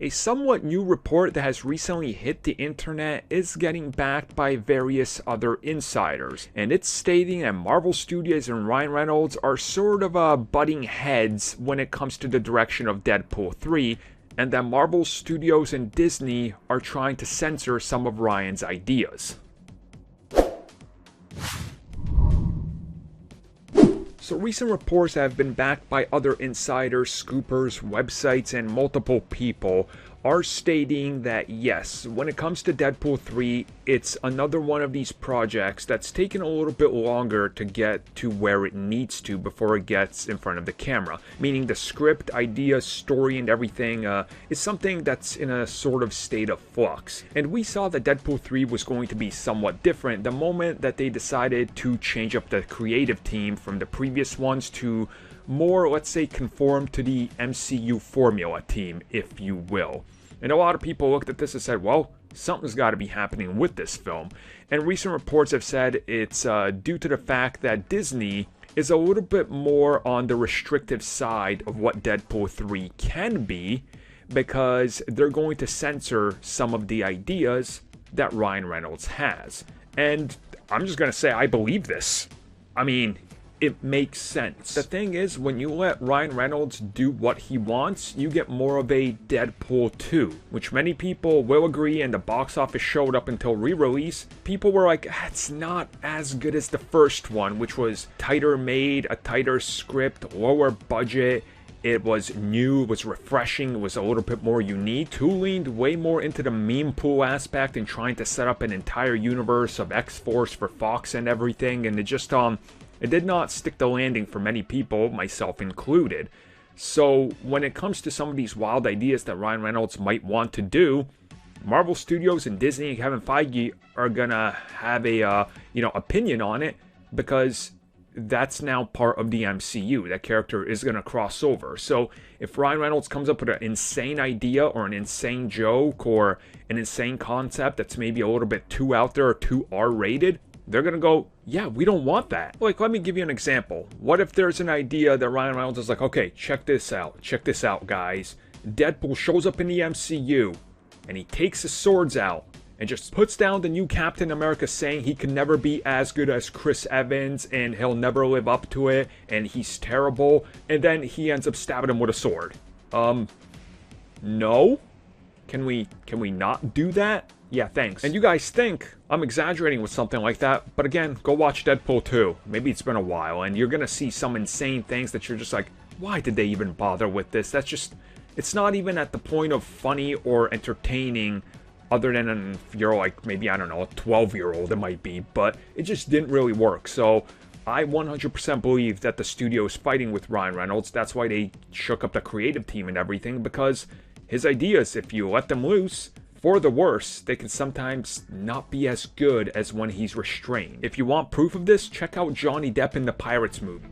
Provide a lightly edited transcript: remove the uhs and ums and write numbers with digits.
A somewhat new report that has recently hit the internet is getting backed by various other insiders, and it's stating that Marvel Studios and Ryan Reynolds are sort of butting heads when it comes to the direction of Deadpool 3, and that Marvel Studios and Disney are trying to censor some of Ryan's ideas. So recent reports have been backed by other insiders, scoopers, websites, and multiple people are stating that yes, when it comes to Deadpool 3, it's another one of these projects that's taken a little bit longer to get to where it needs to before it gets in front of the camera. Meaning the script, idea, story, and everything is something that's in a sort of state of flux. And we saw that Deadpool 3 was going to be somewhat different the moment that they decided to change up the creative team from the previous ones to more, let's say, conform to the MCU formula team, if you will. And a lot of people looked at this and said, well, something's got to be happening with this film. And recent reports have said it's due to the fact that Disney is a little bit more on the restrictive side of what Deadpool 3 can be, because they're going to censor some of the ideas that Ryan Reynolds has. And I'm just going to say I believe this. I mean, it makes sense. The thing is, when you let Ryan Reynolds do what he wants, you get more of a Deadpool 2, which many people will agree, and the box office showed up until re-release. People were like, it's not as good as the first one, which was tighter made, a tighter script, lower budget. It was new, it was refreshing, it was a little bit more unique. 2 leaned way more into the meme pool aspect and trying to set up an entire universe of X-Force for Fox and everything, and it just, it did not stick the landing for many people, myself included. So when it comes to some of these wild ideas that Ryan Reynolds might want to do, Marvel Studios and Disney and Kevin Feige are gonna have a opinion on it, because that's now part of the MCU. That character is gonna cross over. So if Ryan Reynolds comes up with an insane idea or an insane joke or an insane concept that's maybe a little bit too out there or too R-rated, they're gonna go, yeah, we don't want that. Like, let me give you an example. What if there's an idea that Ryan Reynolds is like, okay, check this out, guys. Deadpool shows up in the MCU, and he takes his swords out, and just puts down the new Captain America saying he can never be as good as Chris Evans, and he'll never live up to it, and he's terrible, and then he ends up stabbing him with a sword. No? Can we not do that? Yeah, thanks. And you guys think I'm exaggerating with something like that, but again, go watch Deadpool 2. Maybe it's been a while, and you're gonna see some insane things that you're just like, why did they even bother with this? That's just, it's not even at the point of funny or entertaining, other than if you're like, maybe, I don't know, a 12-year-old it might be, but it just didn't really work. So I 100% believe that the studio is fighting with Ryan Reynolds. That's why they shook up the creative team and everything, because his ideas, if you let them loose, for the worse, they can sometimes not be as good as when he's restrained. If you want proof of this, check out Johnny Depp in the Pirates movie.